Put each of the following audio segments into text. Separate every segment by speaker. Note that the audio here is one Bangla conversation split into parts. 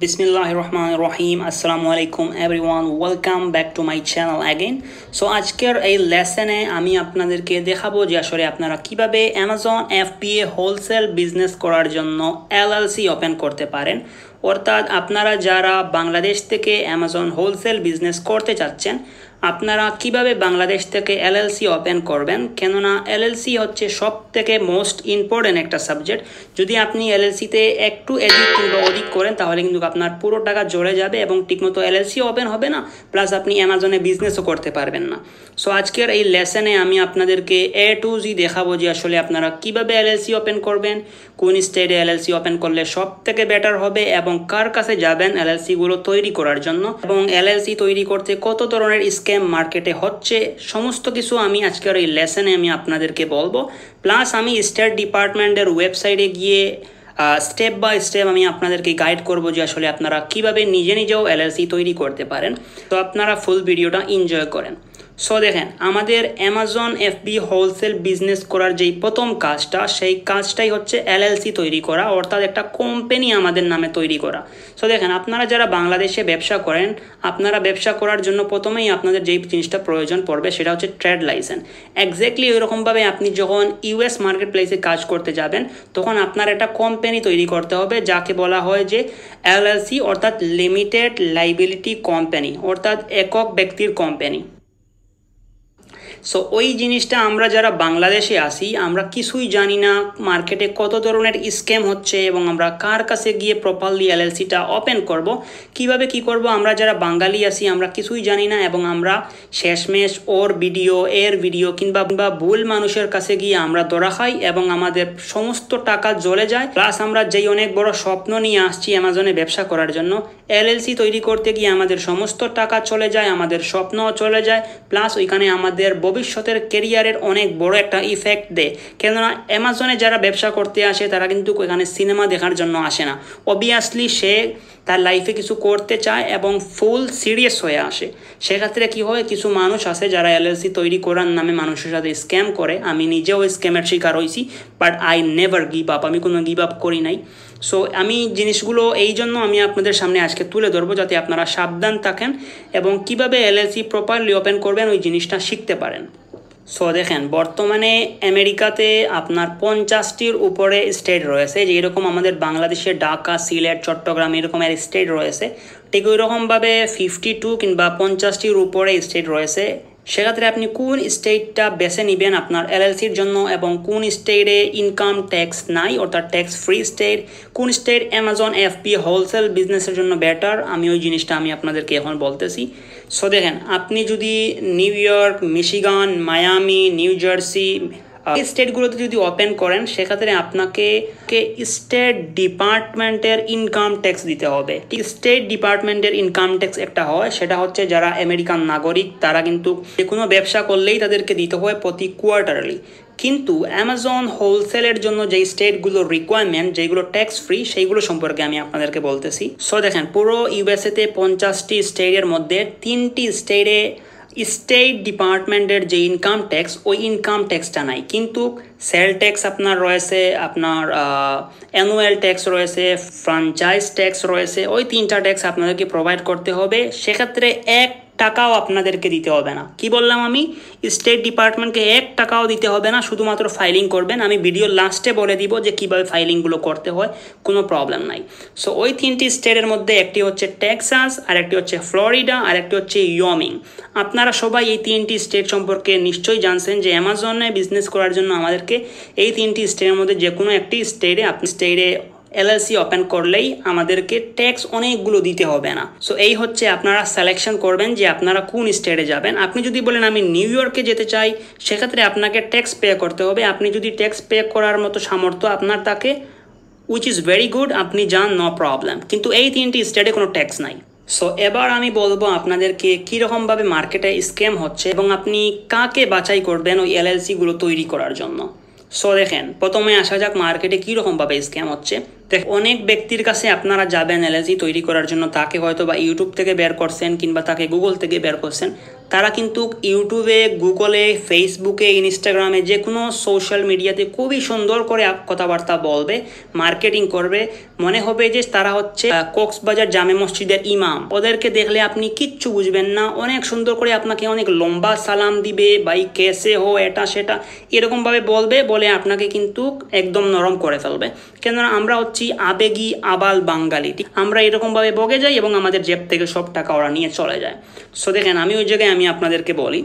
Speaker 1: Bismillahirrahmanirrahim. Assalamu alaikum everyone. Welcome back to my channel again. So আজকের এই লেসনে আমি আপনাদেরকে দেখাবো যে আসলে আপনারা কিভাবে Amazon FBA হোলসেল বিজনেস করার জন্য LLC ওপেন করতে পারেন। অর্থাৎ আপনারা যারা বাংলাদেশ থেকে Amazon হোলসেল বিজনেস করতে চাচ্ছেন, আপনারা কিভাবে বাংলাদেশ থেকে LLC ওপেন করবেন, কেননা LLC হচ্ছে সবথেকে মোস্ট ইম্পর্টেন্ট একটা সাবজেক্ট। যদি আপনি LLC-তে একটু এদিক কিংবা ওদিক করেন তাহলে কিন্তু আপনার পুরো টাকা জড়ে যাবে এবং ঠিকমতো LLC ওপেন হবে না, প্লাস আপনি অ্যামাজনে বিজনেসও করতে পারবেন না। সো আজকের এই লেসনে আমি আপনাদেরকে A to Z দেখাবো যে আসলে আপনারা কিভাবে LLC ওপেন করবেন, কোন স্টেটে LLC ওপেন করলে সব থেকে বেটার হবে এবং কার কাছে যাবেন LLC-গুলো তৈরি করার জন্য, এবং LLC তৈরি করতে কত ধরনের স্ক্যাম মার্কেটে হচ্ছে, সমস্ত কিছু আমি আজকের এই লেসনে আমি আপনাদেরকে বলবো। প্লাস আমি স্টেট ডিপার্টমেন্টের ওয়েবসাইটে গিয়ে স্টেপ বাই স্টেপ আমি আপনাদেরকে গাইড করব যে আসলে আপনারা কিভাবে নিজেও LLC তৈরি করতে পারেন। তো আপনারা ফুল ভিডিওটা এনজয় করেন। সো দেখেন, আমাদের Amazon FBA হোলসেল বিজনেস করার যেই প্রথম কাজটা, সেই কাজটাই হচ্ছে LLC তৈরি করা, অর্থাৎ একটা কোম্পানি আমাদের নামে তৈরি করা। সো দেখেন, আপনারা যারা বাংলাদেশে ব্যবসা করেন, আপনারা ব্যবসা করার জন্য প্রথমেই আপনাদের যেই জিনিসটা প্রয়োজন পড়বে সেটা হচ্ছে ট্রেড লাইসেন্স। এক্স্যাক্টলি ওইরকমভাবে আপনি যখন US মার্কেট প্লেসে কাজ করতে যাবেন তখন আপনার একটা কোম্পানি তৈরি করতে হবে, যাকে বলা হয় যে LLC, অর্থাৎ লিমিটেড লাইবিলিটি কোম্পানি, অর্থাৎ একক ব্যক্তির কোম্পানি। সো ওই জিনিসটা আমরা যারা বাংলাদেশে আসি আমরা কিছুই জানি না মার্কেটে কত ধরনের স্ক্যাম হচ্ছে এবং আমরা কার কাছে গিয়ে প্রপারলি LLC-টা ওপেন করব, কিভাবে কি করব, আমরা যারা বাঙালি আসি আমরা কিছুই জানি না এবং আমরা শেষমেশ এর ভিডিও কিংবা ভুল মানুষের কাছে গিয়ে আমরা ধরা খাই এবং আমাদের সমস্ত টাকা জ্বলে যায়। প্লাস আমরা যেই অনেক বড় স্বপ্ন নিয়ে আসছি অ্যামাজনে ব্যবসা করার জন্য, LLC তৈরি করতে গিয়ে আমাদের সমস্ত টাকা চলে যায়, আমাদের স্বপ্নও চলে যায়, প্লাস ওইখানে আমাদের ভবিষ্যতের ক্যারিয়ারের অনেক বড় একটা ইফেক্ট দেয়। কেননা অ্যামাজনে যারা ব্যবসা করতে আসে তারা কিন্তু এখানে সিনেমা দেখার জন্য আসে না, অবভিয়াসলি সে তার লাইফে কিছু করতে চায় এবং ফুল সিরিয়াস হয়ে আসে। সেক্ষেত্রে কী হয়, কিছু মানুষ আছে যারা LLC তৈরি করার নামে মানুষের সাথে স্ক্যাম করে। আমি নিজেও স্ক্যামের শিকার হয়েছি, but I never give up, আমি কোনো গিভ আপ করি নাই। সো আমি জিনিসগুলো এই জন্য আমি আপনাদের সামনে আজকে তুলে ধরবো যাতে আপনারা সাবধান থাকেন এবং কিভাবে LLC প্রপারলি ওপেন করবেন ওই জিনিসটা শিখতে পারেন। সো দেখেন, বর্তমানে আমেরিকাতে আপনার 50টির উপরে স্টেট রয়েছে, যে এরকম আমাদের বাংলাদেশে ঢাকা, সিলেট, চট্টগ্রাম এরকমের স্টেট রয়েছে, ঠিক ওই রকমভাবে 52 কিংবা 50টির উপরে স্টেট রয়েছে। সেক্ষেত্রে আপনি কোন স্টেটটা বেছে নেবেন আপনার LLC-র জন্য এবং কোন স্টেটে ইনকাম ট্যাক্স নাই, অর্থাৎ ট্যাক্স ফ্রি স্টেট, কোন স্টেট Amazon FBA হোলসেল বিজনেসের জন্য বেটার, আমি ওই জিনিসটা আমি আপনাদেরকে এখন বলতেছি। সো দেখেন, আপনি যদি new York, Michigan, Miami, new jersey এই স্টেটগুলোতে যদি ওপেন করেন সেক্ষেত্রে আপনাকে স্টেট ডিপার্টমেন্টের ইনকাম ট্যাক্স দিতে হবে। স্টেট ডিপার্টমেন্টের ইনকাম ট্যাক্স একটা হয়, সেটা হচ্ছে যারা আমেরিকান নাগরিক তারা কিন্তু যে কোনো ব্যবসা করলেই তাদেরকে দিতে হয় প্রতি কোয়ার্টারলি। কিন্তু Amazon হোলসেলের জন্য যেই স্টেটগুলোর রিকোয়ারমেন্ট, যেগুলো ট্যাক্স ফ্রি, সেইগুলো সম্পর্কে আমি আপনাদেরকে বলতেছি। সো দেখেন, পুরো USA-তে 50টি স্টেটের মধ্যে 3টি স্টেটে স্টেট ডিপার্টমেন্টের যে ইনকাম ট্যাক্স, ওই ইনকাম ট্যাক্সটা নাই, কিন্তু সেল ট্যাক্স আপনার রয়েছে, আপনার অ্যানুয়াল ট্যাক্স রয়েছে, ফ্র্যাঞ্চাইজ ট্যাক্স রয়েছে, ওই 3টা ট্যাক্স আপনাদেরকে প্রোভাইড করতে হবে। সেক্ষেত্রে 1 টাকাও আপনাদেরকে দিতে হবে না। কি বললাম আমি? স্টেট ডিপার্টমেন্টকে 1 টাকাও দিতে হবে না, শুধুমাত্র ফাইলিং করবেন। আমি ভিডিওর লাস্টে বলে দিব যে কীভাবে ফাইলিংগুলো করতে হয়, কোনো প্রবলেম নাই। সো ওই 3টি স্টেটের মধ্যে একটি হচ্ছে টেক্সাস, আর একটি হচ্ছে ফ্লোরিডা, আর একটি হচ্ছে ইয়মিং। আপনারা সবাই এই 3টি স্টেট সম্পর্কে নিশ্চয়ই জানছেন যে অ্যামাজনে বিজনেস করার জন্য আমাদেরকে এই 3টি স্টেটের মধ্যে যে কোনো একটি স্টেটে LLC ওপেন করলেই আমাদেরকে ট্যাক্স অনেকগুলো দিতে হবে না। সো এই হচ্ছে আপনারা সিলেকশন করবেন যে আপনারা কোন স্টেটে যাবেন। আপনি যদি বলেন আমি নিউ ইয়র্কে যেতে চাই, সেক্ষেত্রে আপনাকে ট্যাক্স পে করতে হবে। আপনি যদি ট্যাক্স পে করার মতো সামর্থ্য আপনার থাকে, উইচ ইজ ভেরি গুড, আপনি যান, নো প্রবলেম। কিন্তু এই 3টি স্টেটে কোনো ট্যাক্স নাই। সো এবার আমি বলবো আপনাদেরকে কীরকমভাবে মার্কেটে স্ক্যাম হচ্ছে এবং আপনি কাকে বাছাই করবেন ওই LLC-গুলো তৈরি করার জন্য। সো দেখেন, প্রথমে আসা যাক মার্কেটে কীরকমভাবে স্ক্যাম হচ্ছে। অনেক ব্যক্তির কাছে আপনারা যাবেন এলএলসি তৈরি করার জন্য, তাকে হয়তো বা ইউটিউব থেকে বের করছেন কিংবা তাকে গুগল থেকে বের করছেন। তারা কিন্তু ইউটিউবে, গুগলে, ফেসবুকে, ইনস্টাগ্রামে, যে কোনো সোশ্যাল মিডিয়াতে খুবই সুন্দর করে কথাবার্তা বলবে, মার্কেটিং করবে, মনে হবে যে তারা হচ্ছে কক্সবাজার জামে মসজিদের ইমাম। ওদেরকে দেখলে আপনি কিচ্ছু বুঝবেন না, অনেক সুন্দর করে আপনাকে অনেক লম্বা সালাম দিবে, ভাই কেসে হো, এটা সেটা এরকমভাবে বলবে, বলে আপনাকে কিন্তু একদম নরম করে ফেলবে। কেননা আমরা হচ্ছি আবেগী আবাল বাঙালি, আমরা এরকমভাবে বগে যাই এবং আমাদের জেব থেকে সব টাকা ওরা নিয়ে চলে যায়। সো দেখেন, আমি ওই জায়গায় আমি আপনাদেরকে বলি,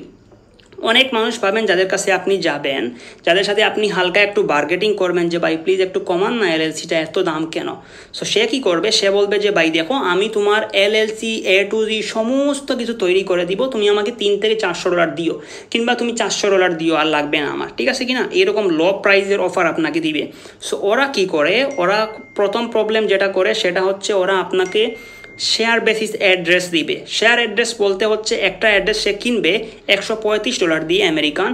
Speaker 1: অনেক মানুষ পাবেন যাদের কাছে আপনি যাবেন, যাদের সাথে আপনি হালকা একটু বার্গেটিং করবেন যে ভাই প্লিজ একটু কমান না, এলএলসিটা এত দাম কেন। সো সে কি করবে, সে বলবে যে ভাই দেখো, আমি তোমার এলএলসি A to Z সমস্ত কিছু তৈরি করে দিব, তুমি আমাকে $300 থেকে $400 দিও, কিংবা তুমি $400 দিও, আর লাগবে না আমার, ঠিক আছে কিনা, এরকম লো প্রাইসের অফার আপনাকে দিবে। সো ওরা কি করে, ওরা প্রথম প্রবলেম যেটা করে সেটা হচ্ছে ওরা আপনাকে শেয়ার বেসিস অ্যাড্রেস দিবে। শেয়ার অ্যাড্রেস বলতে হচ্ছে একটা অ্যাড্রেস সে কিনবে $135 দিয়ে আমেরিকান,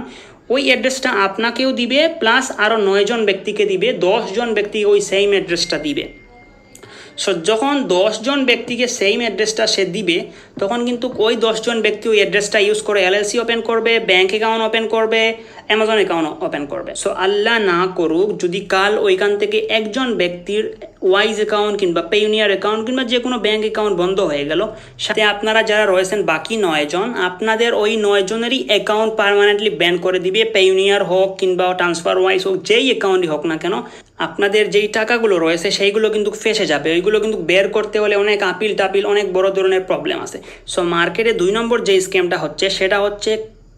Speaker 1: ওই অ্যাড্রেসটা আপনাকেও দিবে, প্লাস আরও 9 জন ব্যক্তিকে দিবে, 10 জন ব্যক্তি ওই সেম অ্যাড্রেসটা দিবে। সো যখন 10 জন ব্যক্তিকে সেম অ্যাড্রেসটা সে দিবে, তখন কিন্তু ওই 10 জন ব্যক্তি ওই অ্যাড্রেসটা ইউজ করে এলএলসি ওপেন করবে, ব্যাঙ্ক অ্যাকাউন্ট ওপেন করবে, অ্যামাজন অ্যাকাউন্ট ওপেন করবে। সো আল্লাহ না করুক যদি কাল ওইখান থেকে একজন ব্যক্তির ওয়াইজ অ্যাকাউন্ট কিংবা পেইওনিয়ার অ্যাকাউন্ট কিংবা যে কোনো ব্যাঙ্ক অ্যাকাউন্ট বন্ধ হয়ে গেল, সাথে আপনারা যারা রয়েছেন বাকি 9 জন, আপনাদের ওই 9 জনেরই অ্যাকাউন্ট পার্মানেন্টলি ব্যান করে দিবে, পেইওনিয়ার হোক কিংবা ট্রান্সফার ওয়াইজ হোক, যেই অ্যাকাউন্টই হোক না কেন, আপনাদের যেই টাকাগুলো রয়েছে সেইগুলো কিন্তু ফেসে যাবে। ওইগুলো কিন্তু বের করতে হলে অনেক আপিল টাপিল, অনেক বড় ধরনের প্রবলেম আছে। সো মার্কেটে 2 নম্বর যে স্ক্যামটা হচ্ছে সেটা হচ্ছে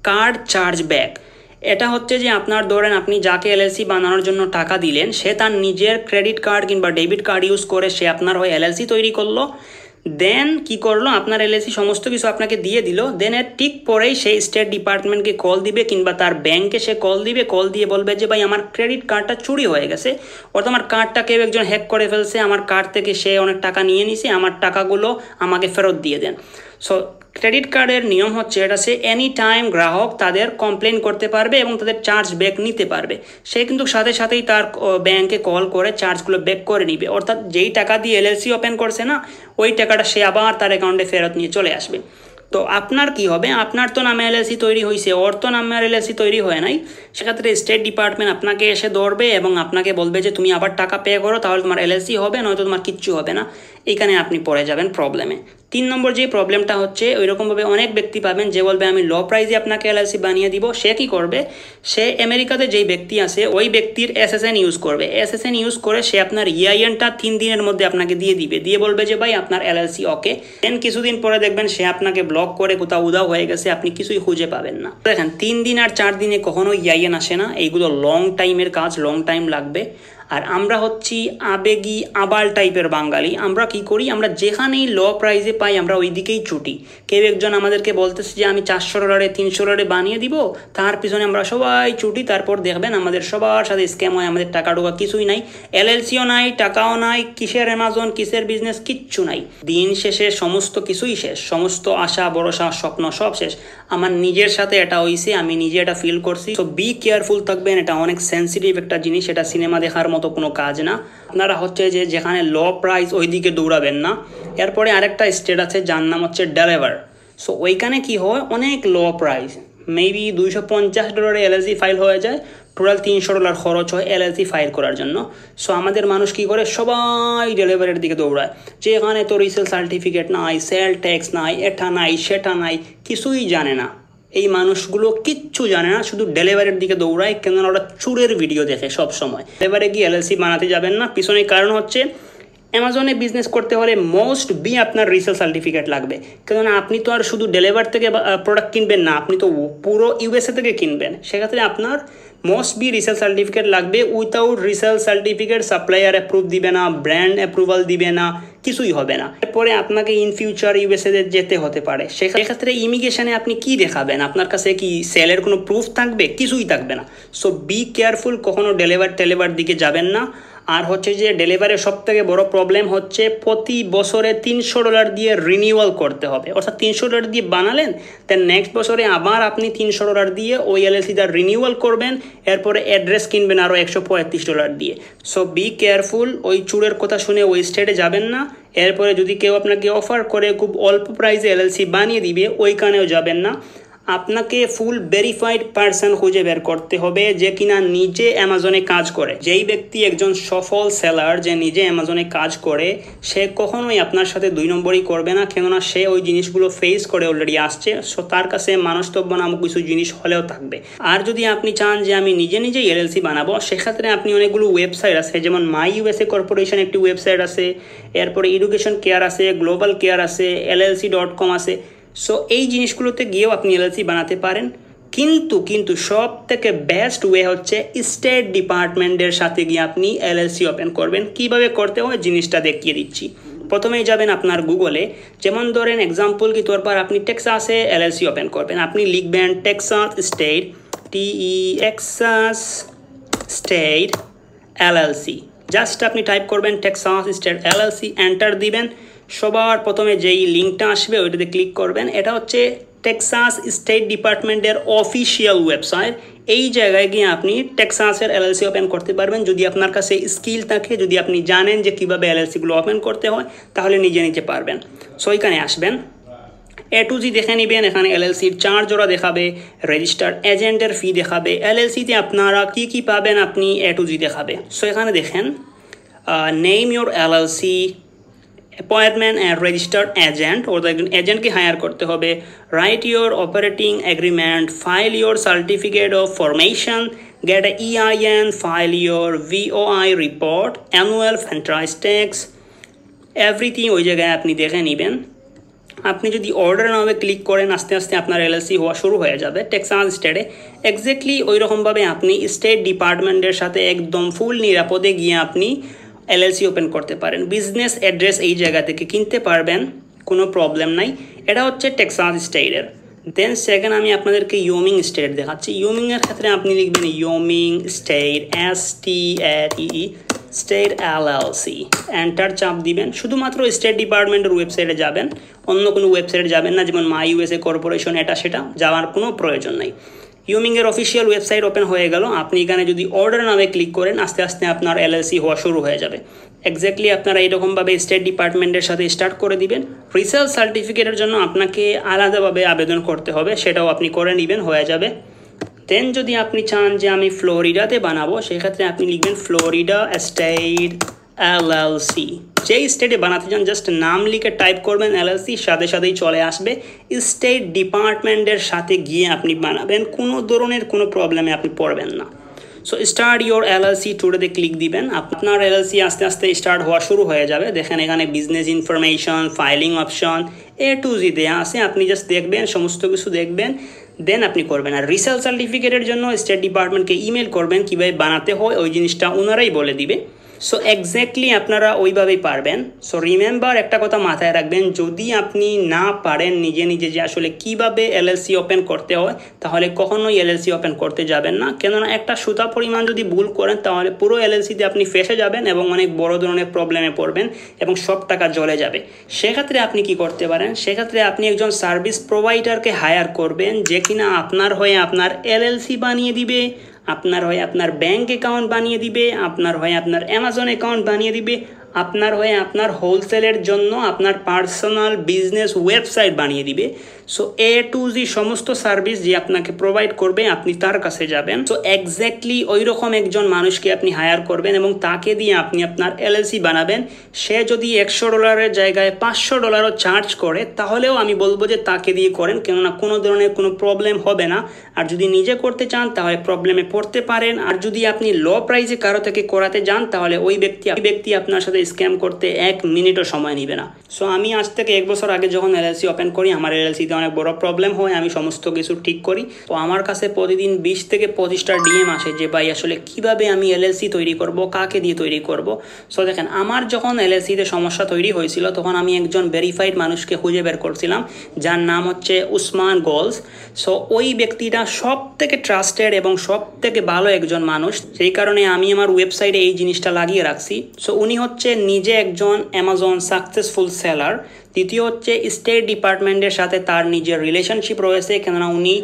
Speaker 1: কার্ড চার্জ ব্যাক। এটা হচ্ছে যে আপনার ধরেন আপনি যাকে এলএলসি বানানোর জন্য টাকা দিলেন, সে তার নিজের ক্রেডিট কার্ড কিংবা ডেবিট কার্ড ইউজ করে সে আপনার হয়ে এলএলসি তৈরি করলো, দেন কি করলো, আপনার এলএলসি সমস্ত কিছু আপনাকে দিয়ে দিল, দেন এর ঠিক পরেই সেই স্টেট ডিপার্টমেন্টকে কল দিবে কিংবা তার ব্যাংকে সে কল দিবে, কল দিয়ে বলবে যে ভাই আমার ক্রেডিট কার্ডটা চুরি হয়ে গেছে, অর্থাৎ আমার কার্ডটা কেউ একজন হ্যাক করে ফেলছে, আমার কার্ড থেকে সে অনেক টাকা নিয়ে নিছে, আমার টাকাগুলো আমাকে ফেরত দিয়ে দেন। সো ক্রেডিট কার্ডের নিয়ম হচ্ছে এটা, সে এনি টাইম গ্রাহক তাদের কমপ্লেন করতে পারবে এবং তাদের চার্জ ব্যাক নিতে পারবে। সে কিন্তু সাথে সাথেই তার ব্যাংকে কল করে চার্জগুলো ব্যাক করে নিবে, অর্থাৎ যেই টাকা দিয়ে এলএলসি ওপেন করছে না, ওই টাকাটা সে আবার তার অ্যাকাউন্টে ফেরত নিয়ে চলে আসবে। তো আপনার কি হবে, আপনার তো নামে এলএলসি তৈরি হয়েছে, ওর তো নামে আর এলএলসি তৈরি হয় নাই। সেক্ষেত্রে স্টেট ডিপার্টমেন্ট আপনাকে এসে ধরবে এবং আপনাকে বলবে যে তুমি আবার টাকা পে করো, তাহলে তোমার এলএলসি হবে, নয়তো তোমার কিচ্ছু হবে না। এইখানে আপনি পড়ে যাবেন প্রবলেমে। 3 নম্বর যে প্রবলেমটা হচ্ছে, ওইরকমভাবে অনেক ব্যক্তি পাবেন যে বলবে আমি লো প্রাইসে আপনাকে এলএলসি বানিয়ে দিব। সে কি করবে, সে আমেরিকাতে যেই ব্যক্তি আছে ওই ব্যক্তির এসএসএন ইউজ করবে, এসএসএন ইউজ করে সে আপনার ইআইএনটা 3 দিনের মধ্যে আপনাকে দিয়ে দিবে, দিয়ে বলবে যে ভাই আপনার এলএলসি ওকে। দেন কিছুদিন পরে দেখবেন সে আপনাকে ব্লক করে কোথাও উধাও হয়ে গেছে, আপনি কিছুই খুঁজে পাবেন না। দেখেন 3 দিন আর 4 দিনে কখনো ইআইএন আসে না, এইগুলো লং টাইমের কাজ, লং টাইম লাগবে। আর আমরা হচ্ছি আবেগী আবাল টাইপের বাঙালি, আমরা কি করি, আমরা যেখানেই লো প্রাইসে পাই আমরা ওই দিকেই ছুটি। কেউ একজন আমাদেরকে বলতেছে যে আমি $400 $300 বানিয়ে দিব, তার পিছনে আমরা সবাই ছুটি। তারপর দেখবেন আমাদের সবার সাথে স্ক্যাম হয়, আমাদের টাকা ঢোকা কিছুই নাই, এলএলসিও নাই, টাকাও নাই, কিসের অ্যামাজন, কিসের বিজনেস, কিচ্ছু নাই। দিন শেষে সমস্ত কিছুই শেষ, সমস্ত আশা ভরসা স্বপ্ন সব শেষ। আমার নিজের সাথে এটা হয়েছে, আমি নিজে এটা ফিল করছি। তো বি কেয়ারফুল থাকবেন, এটা অনেক সেন্সিটিভ একটা জিনিস, এটা সিনেমা দেখার মতো কোনো কাজ না। আপনারা হচ্ছে যে যেখানে লো প্রাইস ওই দিকে দৌড়াবেন না। এরপরে আরেকটা স্টেট আছে যার নাম হচ্ছে ডেলাওয়্যার। সো ওইখানে কি হয়, অনেক low price, maybe $250 LLC file হয়ে যায়, টোটাল $300 খরচ হয় এলএলসি ফাইল করার জন্য। সো আমাদের মানুষ কি করে, সবাই ডেলিভারির দিকে দৌড়ায়, যে এখানে তো রিসেল সার্টিফিকেট নাই, সেল ট্যাক্স নাই, এটা নাই সেটা নাই, কিছুই জানে না। এই মানুষগুলো কিচ্ছু জানে না, শুধু ডেলিভারির দিকে দৌড়ায়, কেননা ওরা চুরের ভিডিও দেখে সব সময়। ডেলিভারি গিয়ে এলএলসি বানাতে যাবেন না, পিছনে কারণ হচ্ছে অ্যামাজনে বিজনেস করতে হলে মোস্ট বি আপনার রিসেল সার্টিফিকেট লাগবে, কেননা আপনি তো আর শুধু ডেলিভার থেকে প্রোডাক্ট কিনবেন না, আপনি তো পুরো ইউএসএ থেকে কিনবেন। সেক্ষেত্রে আপনার মোস্ট বি রিসেল সার্টিফিকেট লাগবে। Without resale certificate supplier approve দিবে না, ব্র্যান্ড অ্যাপ্রুভাল দিবে না, কিছুই হবে না। এরপরে আপনাকে ইন ফিউচার ইউএসএ যেতে হতে পারে, সেক্ষেত্রে ইমিগ্রেশনে আপনি কি দেখাবেন, আপনার কাছে কি সেলের কোনো প্রুফ থাকবে, কিছুই থাকবে না। সো বি কেয়ারফুল, কখনো ডেলিভার দিকে যাবেন না। আর হচ্ছে যে ডেলিভারির সবথেকে বড় প্রবলেম হচ্ছে প্রতি বছরে $300 দিয়ে রিনিউয়াল করতে হবে, অর্থাৎ $300 দিয়ে বানালেন, দেন নেক্সট বছরে আবার আপনি $300 দিয়ে ওই এলএলসিটা রিনিউয়াল করবেন, এরপরে অ্যাড্রেস কিনবেন আরও $135 দিয়ে। সো বি কেয়ারফুল, ওই চুরের কথা শুনে ওই স্টেটে যাবেন না। এরপরে যদি কেউ আপনাকে অফার করে খুব অল্প প্রাইসে এলএলসি বানিয়ে দিবে, ওইখানেও যাবেন না। আপনাকে ফুল ভেরিফাইড পারসন খুঁজে বের করতে হবে যে কিনা নিজে অ্যামাজনে কাজ করে। যেই ব্যক্তি একজন সফল সেলার, যে নিজে অ্যামাজনে কাজ করে, সে কখনোই আপনার সাথে 2 নম্বরই করবে না, কেননা সে ওই জিনিসগুলো ফেস করে অলরেডি আসছে। সো তার কাছে মানুষতব্য নামক কিছু জিনিস হলেও থাকবে। আর যদি আপনি চান যে আমি নিজে নিজেই এলএলসি বানাবো, সেক্ষেত্রে আপনি অনেকগুলো ওয়েবসাইট আছে, যেমন মাই ইউএসএ কর্পোরেশন একটি ওয়েবসাইট আছে, এরপরে এডুকেশন কেয়ার আছে, গ্লোবাল কেয়ার আছে, LLC.com আছে। সো এই জিনিসগুলোতে গিয়েও আপনি এলএলসি বানাতে পারেন। কিন্তু সব থেকে বেস্ট ওয়ে হচ্ছে স্টেট ডিপার্টমেন্টের সাথে গিয়ে আপনি এলএলসি ওপেন করবেন। কিভাবে করতে হয় জিনিসটা দেখিয়ে দিচ্ছি। প্রথমেই যাবেন আপনার গুগলে, যেমন ধরেন এক্সাম্পল কি তোর পর আপনি টেক্সাসে এলএলসি ওপেন করবেন। আপনি লিখবেন Texas state, TEXAS state LLC। Just আপনি টাইপ করবেন টেক্সাস স্টেট LLC, এন্টার দিবেন। সবার প্রথমে যেই লিঙ্কটা আসবে ওইটাতে ক্লিক করবেন। এটা হচ্ছে টেক্সাস স্টেট ডিপার্টমেন্টের অফিসিয়াল ওয়েবসাইট। এই জায়গায় গিয়ে আপনি টেক্সাসের এলএলসি ওপেন করতে পারবেন যদি আপনার কাছে স্কিল থাকে, যদি আপনি জানেন যে কীভাবে এলএলসিগুলো ওপেন করতে হয়, তাহলে নিজে নিতে পারবেন। সো এখানে আসবেন, A to Z দেখে নেবেন। এখানে এলএলসির চার্জ ওরা দেখাবে, রেজিস্টার্ড এজেন্টের ফি দেখাবে, এলএলসিতে আপনারা কী কী পাবেন আপনি A to Z দেখাবে। সো এখানে দেখেন name your LLC, appointment and registered agent, ওদের একজন এজেন্টকে হায়ার করতে হবে, right your operating agreement, file your certificate of formation, gate A EIN, file your VOI report, annual franchise tax, everything ওই জায়গায় আপনি দেখে নেবেন। আপনি যদি অর্ডার নামে ক্লিক করেন, আস্তে আস্তে আপনার এলএলসি হওয়া শুরু হয়ে যাবে টেক্সাস স্টেটে। এক্স্যাক্টলি ওই রকমভাবে আপনি স্টেট ডিপার্টমেন্টের সাথে একদম ফুল নিরাপদে গিয়ে আপনি এলএলসি ওপেন করতে পারেন। বিজনেস অ্যাড্রেস এই জায়গা থেকে কিনতে পারবেন, কোনো প্রবলেম নাই। এটা হচ্ছে টেক্সাস স্টেটের। দেন সেকেন্ড আমি আপনাদেরকে ইয়োমিং স্টেট দেখাচ্ছি। ইয়োমিংয়ের ক্ষেত্রে আপনি লিখবেন Wyoming state, STATE state LLC, enter চাপ দিবেন। শুধুমাত্র স্টেট ডিপার্টমেন্টের ওয়েবসাইটে যাবেন, অন্য কোনো ওয়েবসাইটে যাবেন না, যেমন মাই ইউএসএ কর্পোরেশন, এটা সেটা যাওয়ার কোনো প্রয়োজন নাই। ইয়োমিংয়ের অফিসিয়াল ওয়েবসাইট ওপেন হয়ে গেল। আপনি এখানে যদি অর্ডার নামে ক্লিক করেন, আস্তে আস্তে আপনার এলএলসি হওয়া শুরু হয়ে যাবে। এক্স্যাক্টলি আপনারা এইরকমভাবে স্টেট ডিপার্টমেন্টের সাথে স্টার্ট করে দিবেন। রিসেল সার্টিফিকেটের জন্য আপনাকে আলাদাভাবে আবেদন করতে হবে, সেটাও আপনি করে নেবেন, হয়ে যাবে। দেন যদি আপনি চান যে আমি ফ্লোরিডাতে বানাবো, সেক্ষেত্রে আপনি লিখবেন ফ্লোরিডা স্টেট LLC। যেই স্টেটে বানাতে চান জাস্ট নাম লিখে টাইপ করবেন LLC, সাথে সাথেই চলে আসবে। স্টেট ডিপার্টমেন্টের সাথে গিয়ে আপনি বানাবেন, কোনো ধরনের কোনো প্রবলেমে আপনি পড়বেন না। সো স্টার্ট ইউর LLC টুডেতে ক্লিক দিবেন। আপনার LLC আস্তে আস্তে স্টার্ট হওয়া শুরু হয়ে যাবে। দেখেন এখানে business information, filing option, A to Z দেওয়া আছে। আপনি জাস্ট দেখবেন, সমস্ত কিছু দেখবেন, দেন আপনি করবেন। আর রিসেল সার্টিফিকেটের জন্য স্টেট ডিপার্টমেন্টকে ইমেল করবেন, কীভাবে বানাতে হয় ওই জিনিসটা ওনারাই বলে দিবে। সো এক্স্যাক্টলি আপনারা ওইভাবেই পারবেন। সো রিমেম্বার, একটা কথা মাথায় রাখবেন, যদি আপনি না পারেন নিজে নিজে যে আসলে কীভাবে এলএলসি ওপেন করতে হয়, তাহলে কখনোই এলএলসি ওপেন করতে যাবেন না। কেননা একটা সুতা পরিমাণ যদি ভুল করেন, তাহলে পুরো এলএলসিতে আপনি ফেসে যাবেন এবং অনেক বড় ধরনের প্রবলেমে পড়বেন এবং সব টাকা জলে যাবে। সেক্ষেত্রে আপনি কি করতে পারেন, সেক্ষেত্রে আপনি একজন সার্ভিস প্রোভাইডারকে হায়ার করবেন, যে কিনা আপনার হয়ে আপনার এলএলসি বানিয়ে দিবে, আপনার হয়ে আপনার ব্যাঙ্ক অ্যাকাউন্ট বানিয়ে দিবে, আপনার হয়ে আপনার অ্যামাজন অ্যাকাউন্ট বানিয়ে দিবে, আপনার হয়ে আপনার হোলসেলের জন্য আপনার পার্সোনাল বিজনেস ওয়েবসাইট বানিয়ে দিবে। সো A to Z সমস্ত সার্ভিস যে আপনাকে প্রোভাইড করবে, আপনি তার কাছে যাবেন। সো এক্স্যাক্টলি ওই রকম একজন মানুষকে আপনি হায়ার করবেন এবং তাকে দিয়ে আপনি আপনার এলএলসি বানাবেন। সে যদি $100 জায়গায় $500 চার্জ করে, তাহলেও আমি বলবো যে তাকে দিয়ে করেন, কেননা কোনো ধরনের কোনো প্রবলেম হবে না। আর যদি নিজে করতে চান তাহলে প্রবলেমে পড়তে পারেন। আর যদি আপনি লো প্রাইসে কারো থেকে করাতে যান, তাহলে ওই ব্যক্তি আপনার সাথে স্ক্যাম করতে 1 মিনিটও সময় নেবে না। সো আমি আজ থেকে 1 বছর আগে যখন এলএলসি ওপেন করি, আমার এলএলসিতে অনেক বড় প্রবলেম হয়, আমি সমস্ত কিছু ঠিক করি। তো আমার কাছে প্রতিদিন 20 থেকে 25টা ডিএম আসে যে ভাই আসলে কিভাবে আমি এলএলসি তৈরি করব, কাকে দিয়ে তৈরি করব। সো দেখেন, আমার যখন এলএলসিতে সমস্যা তৈরি হয়েছিল তখন আমি একজন ভেরিফাইড মানুষকে খুঁজে বের করছিলাম, যার নাম হচ্ছে উসমান গোলস। সো ওই ব্যক্তিটা সব থেকে ট্রাস্টেড এবং সব থেকে ভালো একজন মানুষ, সেই কারণে আমি আমার ওয়েবসাইটে এই জিনিসটা লাগিয়ে রাখছি। সো উনি হচ্ছে নিজে একজন অ্যামাজন সাকসেসফুল সেলার। দ্বিতীয় হচ্ছে স্টেট ডিপার্টমেন্টের সাথে তার নিজের রিলেশনশিপ রয়েছে, কেননা উনি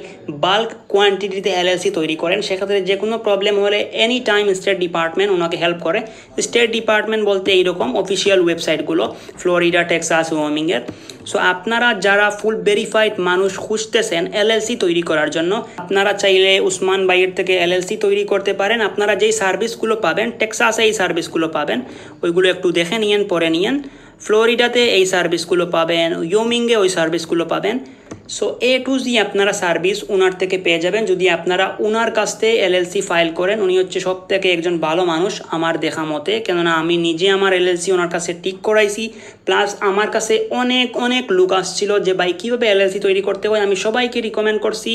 Speaker 1: বাল্ক কোয়ান্টিটিতে এলএলসি তৈরি করেন। সেক্ষেত্রে যে কোনো প্রবলেম হলে এনি টাইম স্টেট ডিপার্টমেন্ট ওনাকে হেল্প করে। স্টেট ডিপার্টমেন্ট বলতে এইরকম অফিসিয়াল ওয়েবসাইটগুলো, ফ্লোরিডা, টেক্সাস, ওয়ামিংয়ের। সো আপনারা যারা ফুল ভেরিফাইড মানুষ খুঁজতেছেন এলএলসি তৈরি করার জন্য, আপনারা চাইলে উসমান ভাইয়ের থেকে এলএলসি তৈরি করতে পারেন। আপনারা যেই সার্ভিসগুলো পাবেন, টেক্সাসে এই সার্ভিসগুলো পাবেন, ওইগুলো একটু দেখে নিয়েন, পরে নিয়েন। ফ্লোরিডাতে এই সার্ভিসগুলো পাবেন, ওয়ামিংয়ে ওই সার্ভিসগুলো পাবেন। সো এ টু জি আপনারা সার্ভিস ওনার থেকে পেয়ে যাবেন যদি আপনারা ওনার কাছ থেকে এলএলসি ফাইল করেন। উনি হচ্ছে সব থেকে একজন ভালো মানুষ আমার দেখা মতে, কেননা আমি নিজে আমার এলএলসি ওনার কাছে ঠিক করাইছি। প্লাস আমার কাছে অনেক অনেক লোক আসছিল যে ভাই কীভাবে এলএলসি তৈরি করতে হয়, আমি সবাইকে রিকমেন্ড করছি।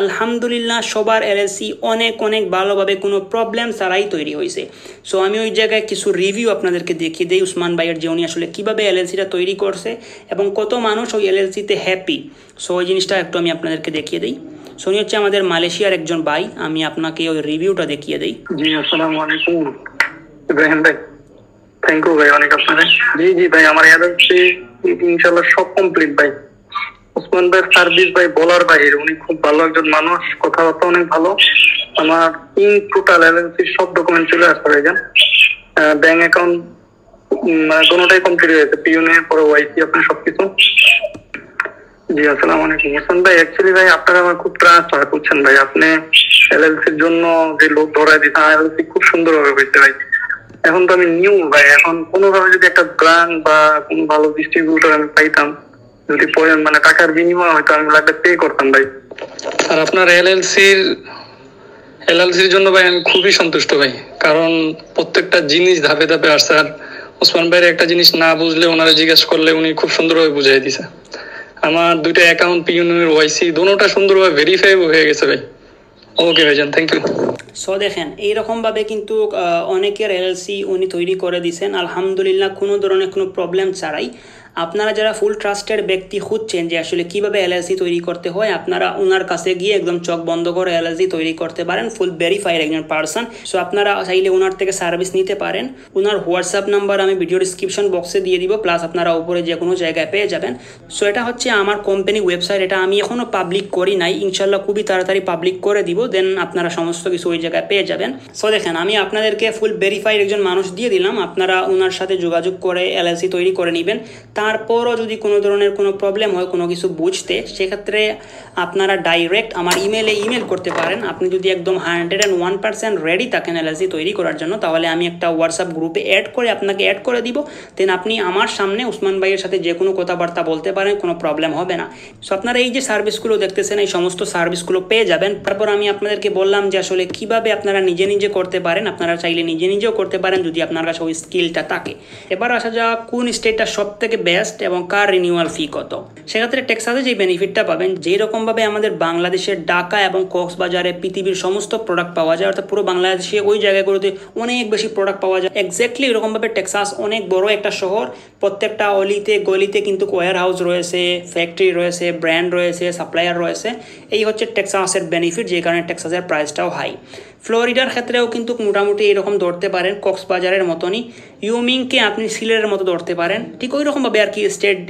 Speaker 1: আলহামদুলিল্লাহ সবার এলএলসি অনেক অনেক ভালোভাবে কোনো প্রবলেম ছাড়াই তৈরি হয়েছে। সো আমি ওই জায়গায় কিছু রিভিউ আপনাদেরকে দেখিয়ে দিই উসমান ভাইয়ের, যে উনি আসলে কীভাবে এলএলসিটা তৈরি করছে এবং কত মানুষ ওই এলএলসিতে হ্যাপি। সো ওই জিনিসটা একটু আমি আপনাদেরকে দেখিয়ে দিই। সো উনি হচ্ছে আমাদের মালয়েশিয়ার একজন ভাই, আমি আপনাকে ওই রিভিউটা দেখিয়ে দিই।
Speaker 2: জি আসসালামু আলাইকুম ইব্রাহিম ভাই, থ্যাংক ইউ ভাই অনেক আপনাদের। জি ভাই, আমার এলএলসি ইনশাআল্লাহ সব কমপ্লিট ভাই। উসমান ভাইয়ের সার্ভিস ভাই বলার বাইরে, উনি খুব ভালো একজন মানুষ, কথাবার্তা অনেক ভালো। আমার ইন টোটাল এলএলসি সব ডকুমেন্ট চলে আসতে ভাইজান, ব্যাংক অ্যাকাউন্ট মানে কোনোটাই কমপ্লিট হয়েছে, পিউনের পরে ওয়াইসি আপনার সবকিছু। জি আসসালামু আলাইকুম হোসেন ভাই। অ্যাকচুয়ালি ভাই আপনারা আমার খুব ট্রাস্ট হয়, বুঝছেন ভাই। আপনি এলএলসির জন্য যে লোক ধরাই দিচ্ছেন, এলএলসি খুব সুন্দরভাবে হয়েছে ভাই। এখন তো আমি নিউ ভাই, এখন কোনোভাবে যদি একটা গ্রান্ট বা কোনো ভালো ডিস্ট্রিবিউটর আমি পাইতাম, যদি মানে টাকার বিনিময় হয়তো আমি লাগবে পে করতাম ভাই। আর আপনার এলএলসির জন্য ভাই আমি খুবই সন্তুষ্ট ভাই, কারণ প্রত্যেকটা জিনিস ধাপে ধাপে আসছে। আর ওসমান ভাইয়ের একটা জিনিস না বুঝলে ওনারা জিজ্ঞেস করলে উনি খুব সুন্দরভাবে বুঝাই দিছে। আমার দুইটা অ্যাকাউন্ট, পিউনের ওয়াইসি দুটোটা সুন্দরভাবে ভেরিফাই হয়ে গেছে ভাই। ওকে ভাইজান, থ্যাংক ইউ।
Speaker 1: সো দেখেন, এইরকমভাবে কিন্তু অনেকের এলএলসি উনি তৈরি করে দিয়েছেন আলহামদুলিল্লাহ, কোনো ধরনের কোনো প্রবলেম ছাড়াই। আপনারা যারা ফুল ট্রাস্টেড ব্যক্তি খুঁজছেন যে আসলে কীভাবে এলএলসি তৈরি করতে হয়, আপনারা ওনার কাছে গিয়ে একদম চোখ বন্ধ করে এলএলসি তৈরি করতে পারেন, ফুল ভেরিফাইড একজন পার্সন। সো আপনারা চাইলে ওনার থেকে সার্ভিস নিতে পারেন। ওনার হোয়াটসঅ্যাপ নাম্বার আমি ভিডিও ডিসক্রিপশন বক্সে দিয়ে দিব, প্লাস আপনারা উপরে যে কোনো জায়গায় পেয়ে যাবেন। সো এটা হচ্ছে আমার কোম্পানি ওয়েবসাইট, এটা আমি এখনও পাবলিক করি নাই, ইনশাল্লাহ খুবই তাড়াতাড়ি পাবলিক করে দিব, দেন আপনারা সমস্ত কিছু ওই জায়গায় পেয়ে যাবেন। সো দেখেন, আমি আপনাদেরকে ফুল ভেরিফাইড একজন মানুষ দিয়ে দিলাম, আপনারা ওনার সাথে যোগাযোগ করে এলএলসি তৈরি করে নেবেন। তারপরও যদি কোনো ধরনের কোনো প্রবলেম হয় কোনো কিছু বুঝতে, সেক্ষেত্রে আপনারা ডাইরেক্ট আমার ইমেল করতে পারেন। আপনি যদি একদম 101% রেডি থাকেন এলএলসি তৈরি করার জন্য, তাহলে আমি একটা হোয়াটসঅ্যাপ গ্রুপে আপনাকে অ্যাড করে দিব। দেন আপনি আমার সামনে উসমান ভাইয়ের সাথে যে কোনো কথাবার্তা বলতে পারেন, কোনো প্রবলেম হবে না। সো আপনারা এই যে সার্ভিসগুলো দেখতেছেন, এই সমস্ত সার্ভিসগুলো পেয়ে যাবেন। তারপর আমি আপনাদেরকে বললাম যে আসলে কীভাবে আপনারা নিজে করতে পারেন। আপনারা চাইলে নিজেও করতে পারেন যদি আপনার কাছে ওই স্কিলটা থাকে। এবার আসা যাক কোন স্টেটটা সব থেকে বেস্ট এবং কার রিনিউয়াল ফি কত। সেক্ষেত্রে টেক্সাসে যে বেনিফিটটা পাবেন, যেই রকমভাবে আমাদের বাংলাদেশের ঢাকা এবং কক্সবাজারে পৃথিবীর সমস্ত প্রোডাক্ট পাওয়া যায়, অর্থাৎ পুরো বাংলাদেশে ওই জায়গাগুলোতে অনেক বেশি প্রোডাক্ট পাওয়া যায়, এক্স্যাক্টলি এরকমভাবে টেক্সাস অনেক বড় একটা শহর। প্রত্যেকটা অলিতে গলিতে কিন্তু ওয়্যার হাউস রয়েছে, ফ্যাক্টরি রয়েছে, ব্র্যান্ড রয়েছে, সাপ্লায়ার রয়েছে। এই হচ্ছে টেক্সাসের বেনিফিট, যে কারণে টেক্সাসের প্রাইসটাও হাই। ফ্লোরিডার ক্ষেত্রেও কিন্তু মোটামুটি এরকম ধরতে পারেন, কক্সবাজারের মতনই। ওয়ামিংকে আপনি সিলেটের মতো ধরতে পারেন, ঠিক ওই রকমভাবে আর কি। স্টেট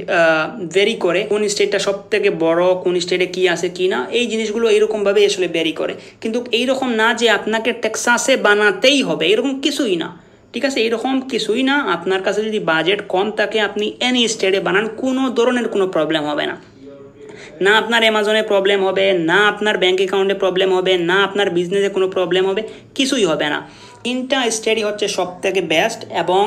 Speaker 1: ভেরি করে, কোন স্টেটটা সব থেকে বড়, কোন স্টেটে কী আছে কি না, এই জিনিসগুলো এইরকমভাবে আসলে ভেরি করে। কিন্তু এইরকম না যে আপনাকে টেক্সাসে বানাতেই হবে, এরকম কিছুই না, ঠিক আছে? এরকম কিছুই না। আপনার কাছে যদি বাজেট কম থাকে, আপনি এনি স্টেটে বানান, কোনো ধরনের কোনো প্রবলেম হবে না। না আপনার অ্যামাজনে প্রবলেম হবে, না আপনার ব্যাঙ্ক অ্যাকাউন্টে প্রবলেম হবে, না আপনার বিজনেসে কোনো প্রবলেম হবে, কিছুই হবে না। তিনটা স্টেটই হচ্ছে সব থেকে বেস্ট, এবং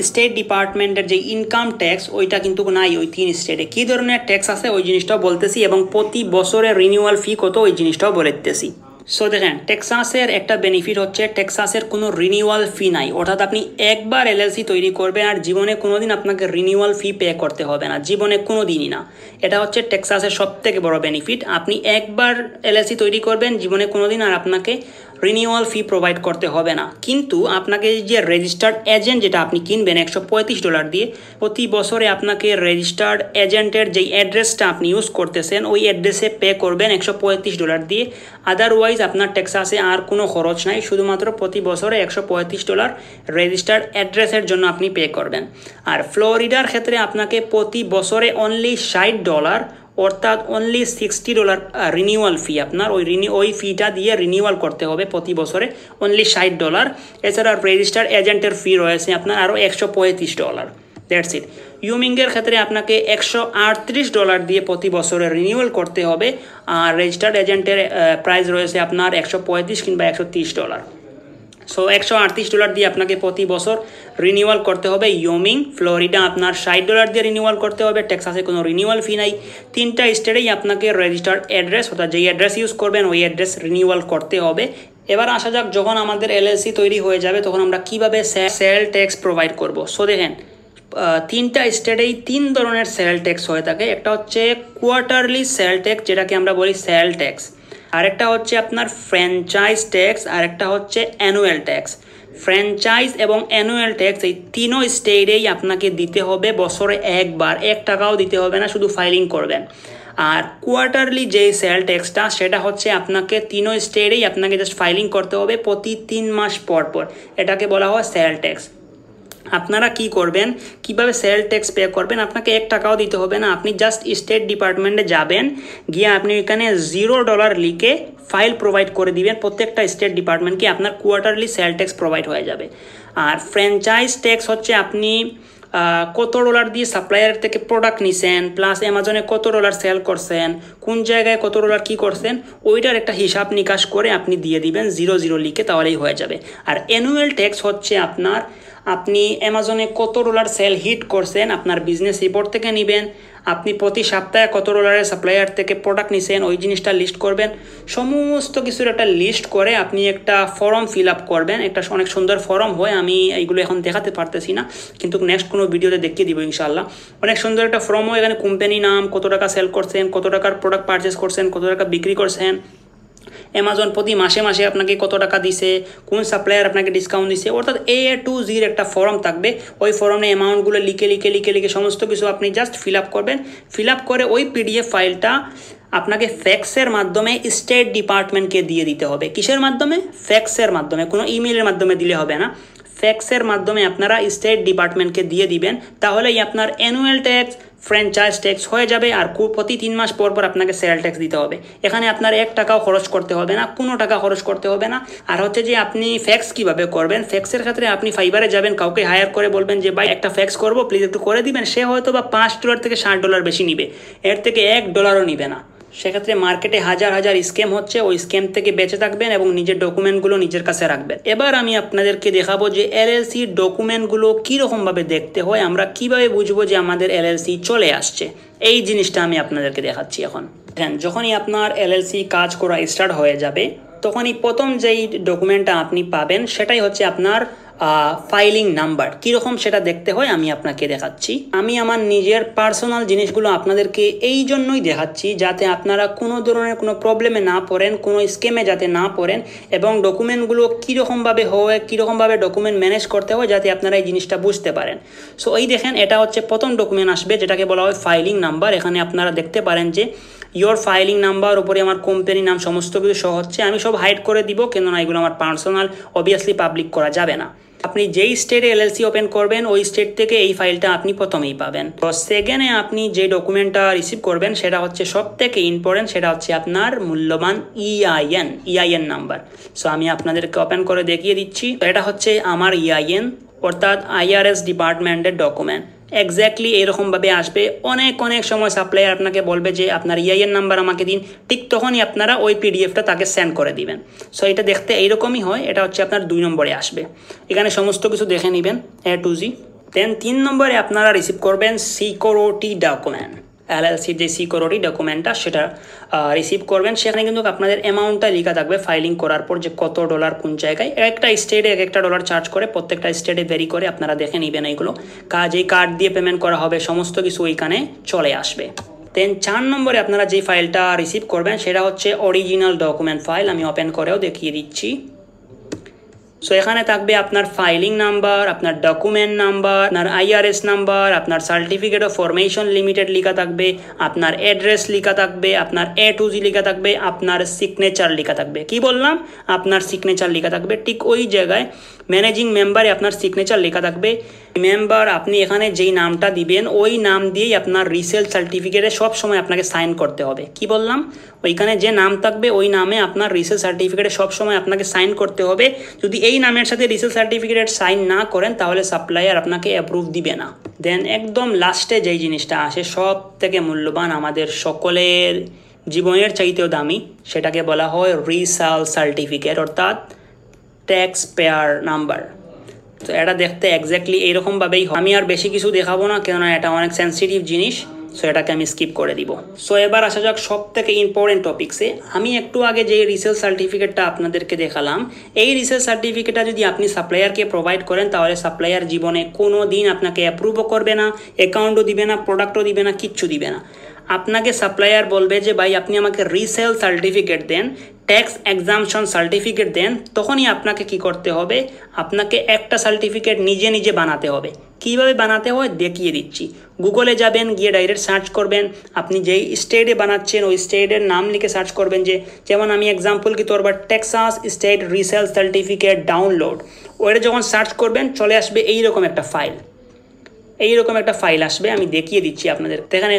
Speaker 1: স্টেট ডিপার্টমেন্টের যে ইনকাম ট্যাক্স ওইটা কিন্তু নাই ওই 3 স্টেটে। কী ধরনের ট্যাক্স আছে ওই জিনিসটাও বলতেছি, এবং প্রতি বছরের রিনিউয়াল ফি কত ওই জিনিসটাও বলে দিতেছি। সো দেখেন টেক্সাসের একটা বেনিফিট হচ্ছে টেক্সাসের কোনো রিনিউয়াল ফি নাই, অর্থাৎ আপনি একবার এলএলসি তৈরি করবেন আর জীবনে কোনোদিন আপনাকে রিনিউয়াল ফি পে করতে হবে না, জীবনে কোনো দিনই না। এটা হচ্ছে টেক্সাসের সবথেকে বড় বেনিফিট। আপনি একবার এলএলসি তৈরি করবেন জীবনে কোনোদিন আর আপনাকে রিনিউয়াল ফি প্রোভাইড করতে হবে না। কিন্তু আপনাকে যে রেজিস্টার্ড এজেন্ট যেটা আপনি কিনবেন $135 দিয়ে, প্রতি বছরে আপনাকে রেজিস্টার্ড এজেন্টের যেই অ্যাড্রেসটা আপনি ইউজ করতেছেন ওই অ্যাড্রেসে পে করবেন $135 দিয়ে। আদারওয়াইজ আপনার টেক্সাসে আর কোনো খরচ নাই, শুধুমাত্র প্রতি বছরে $135 রেজিস্টার্ড অ্যাড্রেসের জন্য আপনি পে করবেন। আর ফ্লোরিডার ক্ষেত্রে আপনাকে প্রতি বছরে অনলি $60 অর্থাৎ অনলি $60 রিনিউয়াল ফি, আপনার ওই ফিটা দিয়ে রিনিউয়াল করতে হবে প্রতি বছরে অনলি $60। এছাড়া রেজিস্টার্ড এজেন্টের ফি রয়েছে আপনার আরও $135। That's it. ইউমিংয়ের ক্ষেত্রে আপনাকে $138 দিয়ে প্রতি বছরে রিনিউয়াল করতে হবে, আর রেজিস্টার্ড এজেন্টের প্রাইস রয়েছে আপনার $135 কিংবা $130। সো $138 দিয়ে আপনাকে প্রতি বছর রিনিউয়াল করতে হবে ইউমিং। ফ্লোরিডা আপনার $60 দিয়ে রিনিউয়াল করতে হবে, টেক্সাসে কোনো রিনিউয়াল ফি নাই। তিনটা স্টেটেই আপনাকে রেজিস্টার্ড অ্যাড্রেস অর্থাৎ যেই অ্যাড্রেস ইউজ করবেন ওই অ্যাড্রেস রিনিউয়াল করতে হবে। এবার আসা যাক, যখন আমাদের এলএলসি তৈরি হয়ে যাবে তখন আমরা কিভাবে সেল ট্যাক্স প্রোভাইড করব। সো দেখেন তিনটা স্টেটেই 3 ধরনের সেল ট্যাক্স হয়ে থাকে। একটা হচ্ছে কোয়ার্টারলি সেল ট্যাক্স, যেটাকে আমরা বলি সেল ট্যাক্স। আরেকটা হচ্ছে আপনার ফ্র্যাঞ্চাইজ ট্যাক্স, আরেকটা হচ্ছে অ্যানুয়াল ট্যাক্স। ফ্র্যাঞ্চাইজ এবং অ্যানুয়াল ট্যাক্স এই তিনও স্টেটেই আপনাকে দিতে হবে বছরে একবার, $1 দিতে হবে না, শুধু ফাইলিং করবেন। আর কোয়ার্টারলি যে সেল ট্যাক্সটা সেটা হচ্ছে আপনাকে তিনও স্টেটেই আপনাকে জাস্ট ফাইলিং করতে হবে প্রতি 3 মাস পর পর, এটাকে বলা হয় সেল ট্যাক্স। আপনারা কি করবেন, কিভাবে সেল ট্যাক্স পে করবেন? আপনাকে $1 দিতে হবে না, আপনি জাস্ট স্টেট ডিপার্টমেন্টে যাবেন, গিয়ে আপনি ওইখানে $0 লিখে ফাইল প্রোভাইড করে দিবেন প্রত্যেকটা স্টেট ডিপার্টমেন্টকে, আপনার কোয়ার্টারলি সেল ট্যাক্স প্রোভাইড হয়ে যাবে। আর ফ্র্যাঞ্চাইজ ট্যাক্স হচ্ছে আপনি কত ডলার দিয়ে সাপ্লায়ার থেকে প্রোডাক্ট নিছেন, প্লাস অ্যামাজনে কত ডলার সেল করছেন, কোন জায়গায় কত ডলার কী করছেন, ওইটার একটা হিসাব নিকাশ করে আপনি দিয়ে দিবেন 0 লিখে, তাহলেই হয়ে যাবে। আর অ্যানুয়াল ট্যাক্স হচ্ছে আপনি অ্যামাজনে কত ডলার সেল হিট করছেন আপনার বিজনেস রিপোর্ট থেকে নেবেন, আপনি প্রতি সপ্তাহে কত ডলারের সাপ্লায়ার থেকে প্রোডাক্ট নিছেন ওই জিনিসটা লিস্ট করবেন। সমস্ত কিছুর একটা লিস্ট করে আপনি একটা ফর্ম ফিল আপ করবেন, একটা অনেক সুন্দর ফর্ম হয়, আমি এইগুলো এখন দেখাতে পারতেছি না, কিন্তু নেক্সট কোনো ভিডিওতে দেখিয়ে দিব ইনশাল্লাহ। অনেক সুন্দর একটা ফর্ম হয়, এখানে কোম্পানি নাম, কত টাকা সেল করছেন, কত টাকার প্রোডাক্ট পারচেস করছেন, কত টাকা বিক্রি করছেন, অ্যামাজন প্রতি মাসে মাসে আপনাকে কত টাকা দিছে, কোন সাপ্লায়ার আপনাকে ডিসকাউন্ট দিছে, অর্থাৎ A to Z একটা ফর্ম থাকবে। ওই ফর্মে অ্যামাউন্টগুলো লিখে সমস্ত কিছু আপনি জাস্ট ফিল আপ করবেন। ফিল আপ করে ওই PDF ফাইলটা আপনাকে ফ্যাক্সের মাধ্যমে স্টেট ডিপার্টমেন্টকে দিয়ে দিতে হবে। কিসের মাধ্যমে? ফ্যাক্সের মাধ্যমে, কোনো ইমেলের মাধ্যমে দিলে হবে না, ফ্যাক্সের মাধ্যমে আপনারা স্টেট ডিপার্টমেন্টকে দিয়ে দিবেন, তাহলেই আপনার অ্যানুয়াল ট্যাক্স ফ্র্যাঞ্চাইজ ট্যাক্স হয়ে যাবে। আর প্রতি 3 মাস পর পর আপনাকে সেল ট্যাক্স দিতে হবে। এখানে আপনার $1 খরচ করতে হবে না, কোনো টাকা খরচ করতে হবে না। আর হচ্ছে যে আপনি ফ্যাক্স কিভাবে করবেন, ফ্যাক্সের ক্ষেত্রে আপনি ফাইবারে যাবেন, কাউকে হায়ার করে বলবেন যে ভাই একটা ফ্যাক্স করবো প্লিজ একটু করে দিবেন, সে হয়তো বা $5 থেকে $60 বেশি নিবে, এর থেকে $1 নিবে না। সেক্ষেত্রে মার্কেটে হাজার স্ক্যাম হচ্ছে, ওই স্ক্যাম থেকে বেঁচে থাকবেন এবং নিজের ডকুমেন্টগুলো নিজের কাছে রাখবেন। এবার আমি আপনাদেরকে দেখাবো যে LLC ডকুমেন্টগুলো কীরকমভাবে দেখতে হয়, আমরা কিভাবে বুঝবো যে আমাদের LLC চলে আসছে, এই জিনিসটা আমি আপনাদেরকে দেখাচ্ছি এখন। যখনই আপনার LLC কাজ করা স্টার্ট হয়ে যাবে তখনই প্রথম যেই ডকুমেন্টটা আপনি পাবেন সেটাই হচ্ছে আপনার ফাইলিং নাম্বার। কীরকম সেটা দেখতে হয় আমি আপনাকে দেখাচ্ছি। আমি আমার নিজের পার্সোনাল জিনিসগুলো আপনাদেরকে এই জন্যই দেখাচ্ছি যাতে আপনারা কোনো ধরনের কোনো প্রবলেমে না পড়েন, কোনো স্ক্যামে যাতে না পড়েন, এবং ডকুমেন্টগুলো কীরকমভাবে হয়, কীরকমভাবে ডকুমেন্ট ম্যানেজ করতে হয় যাতে আপনারা এই জিনিসটা বুঝতে পারেন। সো এই দেখেন, এটা হচ্ছে প্রথম ডকুমেন্ট আসবে যেটাকে বলা হয় ফাইলিং নাম্বার। এখানে আপনারা দেখতে পারেন যে ইয়োর ফাইলিং নাম্বার, উপরে আমার কোম্পানি নাম সমস্ত কিছু শো হচ্ছে। আমি সব হাইড করে দিব, কেননা এগুলো আমার পার্সোনাল, অবভিয়াসলি পাবলিক করা যাবে না। আপনি যেই স্টেটে LLC ওপেন করবেন ওই স্টেট থেকে এই ফাইলটা আপনি প্রথমেই পাবেন। তো সেকেন্ডে আপনি যে ডকুমেন্টটা রিসিভ করবেন সেটা হচ্ছে সব থেকে ইম্পর্টেন্ট, সেটা হচ্ছে আপনার মূল্যবান EIN নাম্বার। সো আমি আপনাদেরকে ওপেন করে দেখিয়ে দিচ্ছি। এটা হচ্ছে আমার EIN, অর্থাৎ IRS ডিপার্টমেন্টের ডকুমেন্ট। এক্স্যাক্টলি এরকমভাবে আসবে। অনেক সময় সাপ্লায়ার আপনাকে বলবে যে আপনার EIN নাম্বার আমাকে দিন, ঠিক তখনই আপনারা ওই PDFটা তাকে সেন্ড করে দিবেন। সো এটা দেখতে এইরকমই হয়। এটা হচ্ছে আপনার 2 নম্বরে আসবে, এখানে সমস্ত কিছু দেখে নেবেন A to Z। দেন 3 নম্বরে আপনারা রিসিভ করবেন সিকিউরিটি ডকুমেন্ট। এলএলসির যে সিকিউরিটি ডকুমেন্টটা সেটা রিসিভ করবেন। সেখানে কিন্তু আপনাদের অ্যামাউন্টটা লেখা থাকবে ফাইলিং করার পর যে কত ডলার কোন জায়গায়। একটা স্টেটে এক একটা ডলার চার্জ করে, প্রত্যেকটা স্টেটে ভেরি করে, আপনারা দেখে নেবেন এইগুলো। যেই কার্ড দিয়ে পেমেন্ট করা হবে সমস্ত কিছু ওইখানে চলে আসবে। দেন 4 নম্বরে আপনারা যে ফাইলটা রিসিভ করবেন সেটা হচ্ছে অরিজিনাল ডকুমেন্ট ফাইল। আমি ওপেন করেও দেখিয়ে দিচ্ছি। সো এখানে থাকবে আপনার ফাইলিং নাম্বার, আপনার ডকুমেন্ট নাম্বার, আপনার আইআরএস নাম্বার, আপনার সার্টিফিকেট অফ ফরমেশন লিমিটেড লেখা থাকবে, আপনার অ্যাড্রেস লেখা থাকবে, আপনার A to Z লেখা থাকবে, আপনার সিগনেচার লেখা থাকবে। কি বললাম? আপনার সিগনেচার লেখা থাকবে। ঠিক ওই জায়গায় ম্যানেজিং মেম্বারে আপনার সিগনেচার লেখা থাকবে। মেম্বার আপনি এখানে যেই নামটা দিবেন ওই নাম দিয়েই আপনার রিসেল সার্টিফিকেটে সব সময় আপনাকে সাইন করতে হবে। কি বললাম? ওইখানে যে নাম থাকবে ওই নামে আপনার রিসেল সার্টিফিকেটে সব সময় আপনাকে সাইন করতে হবে। যদি এই নামের সাথে রিসেল সার্টিফিকেটের সাইন না করেন তাহলে সাপ্লায়ার আপনাকে অ্যাপ্রুভ দিবে না। দেন একদম লাস্টে যেই জিনিসটা আসে সব থেকে মূল্যবান, আমাদের সকলের জীবনের চাইতেও দামি, সেটাকে বলা হয় রিসেল সার্টিফিকেট অর্থাৎ ট্যাক্স পেয়ার নাম্বার। তো এটা দেখতে এক্স্যাক্টলি এইরকমভাবেই হয়। আমি আর বেশি কিছু দেখাবো না, কেননা এটা অনেক সেন্সিটিভ জিনিস। সো এটাকে আমি স্কিপ করে দিব। সো এবার আসা যাক সব থেকে ইম্পর্টেন্ট টপিক্সে। আমি একটু আগে যে রিসেল সার্টিফিকেটটা আপনাদেরকে দেখালাম, এই রিসেল সার্টিফিকেটটা যদি আপনি সাপ্লায়ারকে প্রোভাইড করেন তাহলে সাপ্লায়ার জীবনে কোনো দিন আপনাকে অ্যাপ্রুভও করবে না, অ্যাকাউন্টও দিবে না, প্রোডাক্টও দিবে না, কিচ্ছু দিবে না। আপনাকে সাপ্লায়ার বলবে যে ভাই আপনি আমাকে রিসেল সার্টিফিকেট দেন, ট্যাক্স এক্সামশন সার্টিফিকেট দেন। তখনই আপনাকে কি করতে হবে? আপনাকে একটা সার্টিফিকেট নিজে নিজে বানাতে হবে। কীভাবে বানাতে হয় দেখিয়ে দিচ্ছি। গুগলে যাবেন, গিয়ে ডাইরেক্ট সার্চ করবেন আপনি যেই স্টেটে বানাচ্ছেন ওই স্টেটের নাম লিখে সার্চ করবেন। যেমন আমি এক্সাম্পল কি তোর বা Texas state resale certificate download, ওইটা যখন সার্চ করবেন চলে আসবে এইরকম একটা ফাইল। এইরকম একটা ফাইল আসবে, আমি দেখিয়ে দিচ্ছি আপনাদের। এখানে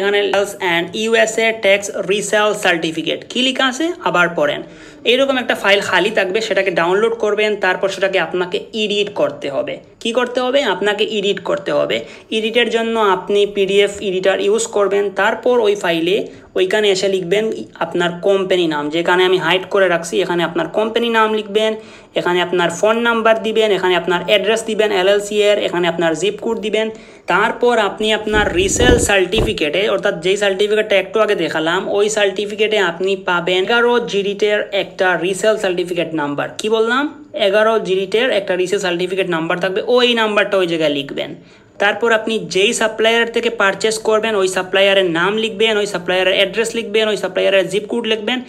Speaker 1: and USA tax resale certificate কি লেখা আছে আবার পড়েন। এইরকম একটা ফাইল খালি থাকবে, সেটাকে ডাউনলোড করবেন। তারপর সেটাকে আপনাকে এডিট করতে হবে। কি করতে হবে? আপনাকে এডিট করতে হবে। এডিটের জন্য আপনি PDF এডিটর ইউজ করবেন। তারপর ওই ফাইলে ওইখানে এসে লিখবেন আপনার কোম্পানি নাম, যেখানে আমি হাইড করে রাখছি। এখানে আপনার কোম্পানি নাম লিখবেন, এখানে আপনার ফোন নাম্বার দিবেন, এখানে আপনার অ্যাড্রেস দিবেন LLC এর, এখানে আপনার জিপ কোড দিবেন। তারপর আপনি আপনার রিসেল সার্টিফিকেটে, অর্থাৎ যেই সার্টিফিকেটটা একটু আগে দেখালাম ওই সার্টিফিকেটে আপনি পাবেন 11 ডিজিটের একটা রিসেল সার্টিফিকেট নাম্বার। কি বললাম? 11 ডিজিটের একটা রিসেল সার্টিফিকেট নাম্বার থাকবে, ওই নাম্বারটা ওই জায়গায় লিখবেন। তারপর আপনি যেই সাপ্লায়ার থেকে পারচেস করবেন ওই সাপ্লায়ারের নাম লিখবেন, ওই সাপ্লায়ারের অ্যাড্রেস লিখবেন, ওই সাপ্লায়ারের জিপ কোড লিখবেন।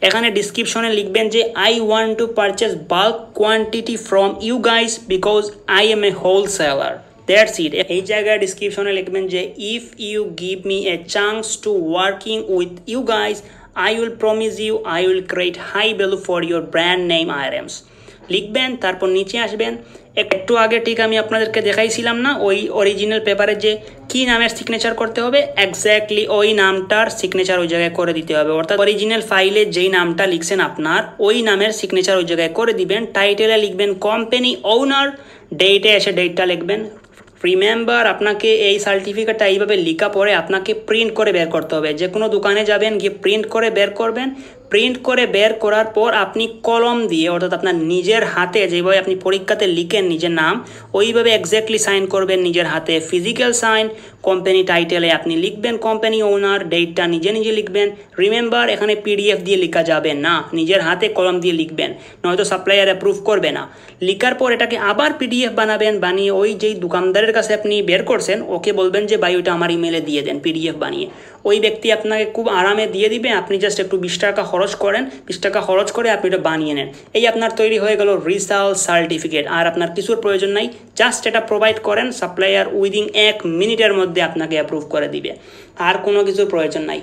Speaker 1: এখানে ডিসক্রিপশনে লিখবেন যে I want to purchase bulk quantity from you guys because I am a wholesaler. That's it. এই জায়গায় ডিসক্রিপশনে লিখবেন যে if you give me a chance to working with you guys, I will promise you I will create high value for your brand name items. লিখবেন, তারপর নিচে আসবেন। একটু আগে ঠিক আমি আপনাদেরকে দেখাইছিলাম না ওই অরিজিনাল পেপারে যে কি নামের সিগনেচার করতে হবে, এক্স্যাক্টলি ওই নামটার সিগনেচার ওই জায়গায় করে দিতে হবে। অর্থাৎ অরিজিনাল ফাইলে যেই নামটা লিখছেন আপনার ওই নামের সিগনেচার ওই জায়গায় করে দিবেন। টাইটেলে লিখবেন কোম্পানি ওনার, ডেটে এসে ডেটটা লিখবেন। রিমেম্বার, আপনাকে এই সার্টিফিকেটটা এইভাবে লেখা পরে আপনাকে প্রিন্ট করে বের করতে হবে। যে কোনো দোকানে যাবেন, গিয়ে প্রিন্ট করে বের করবেন। প্রিন্ট করে বের করার পর আপনি কলম দিয়ে, অর্থাৎ আপনার নিজের হাতে যেভাবে আপনি পরীক্ষাতে লিখেন নিজের নাম, ওইভাবে এক্স্যাক্টলি সাইন করবেন নিজের হাতে, ফিজিক্যাল সাইন। কোম্পানি টাইটেলে আপনি লিখবেন কোম্পানি ওনার, ডেটটা নিজে নিজে লিখবেন। রিমেম্বার, এখানে PDF দিয়ে লেখা যাবে না, নিজের হাতে কলম দিয়ে লিখবেন, নয়তো সাপ্লায়ার অ্যাপ্রুভ করবে না। লেখার পর এটাকে আবার PDF বানাবেন, বানিয়ে ওই যেই দোকানদারের কাছে আপনি বের করছেন ওকে বলবেন যে ভাই ওইটা আমার ইমেলে দিয়ে দেন PDF বানিয়ে। ওই ব্যক্তি আপনাকে খুব আরামে দিয়ে দিবে। আপনি জাস্ট একটু 20 টাকা খরচ করেন, 20 টাকা খরচ করে আপনি এটা বানিয়ে নেন। এই আপনার তৈরি হয়ে গেল রিসেল সার্টিফিকেট। আর আপনার কিছুর প্রয়োজন নাই, জাস্ট এটা প্রোভাইড করেন, সাপ্লায়ার উইদিন 1 মিনিটের মধ্যে আপনাকে অ্যাপ্রুভ করে দিবে। আর কোনো কিছুর প্রয়োজন নাই।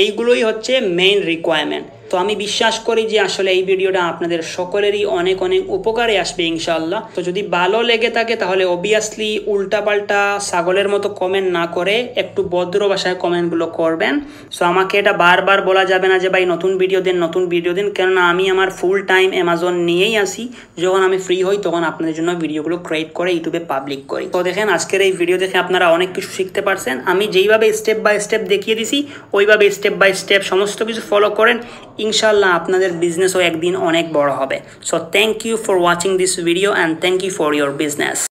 Speaker 1: এইগুলোই হচ্ছে মেইন রিকোয়ারমেন্ট। তো আমি বিশ্বাস করি যে আসলে এই ভিডিওটা আপনাদের সকলেরই অনেক অনেক উপকারে আসবে ইনশাআল্লাহ। তো যদি ভালো লেগে থাকে তাহলে অবভিয়াসলি উল্টাপাল্টা ছাগলের মতো কমেন্ট না করে একটু ভদ্র ভাষায় কমেন্টগুলো করবেন। সো আমাকে এটা বারবার বলা যাবে না যে ভাই নতুন ভিডিও দিন, নতুন ভিডিও দিন, কেননা আমি আমার ফুল টাইম অ্যামাজন নিয়েই আসি। যখন আমি ফ্রি হই তখন আপনাদের জন্য ভিডিওগুলো ক্রিয়েট করে ইউটিউবে পাবলিক করি। তো দেখেন আজকের এই ভিডিও দেখে আপনারা অনেক কিছু শিখতে পারছেন। আমি যেইভাবে স্টেপ বাই স্টেপ দেখিয়ে দিছি ওইভাবে স্টেপ বাই স্টেপ সমস্ত কিছু ফলো করেন, ইনশাআল্লাহ আপনাদের বিজনেসও একদিন অনেক বড় হবে। So thank you for watching this video and thank you for your business.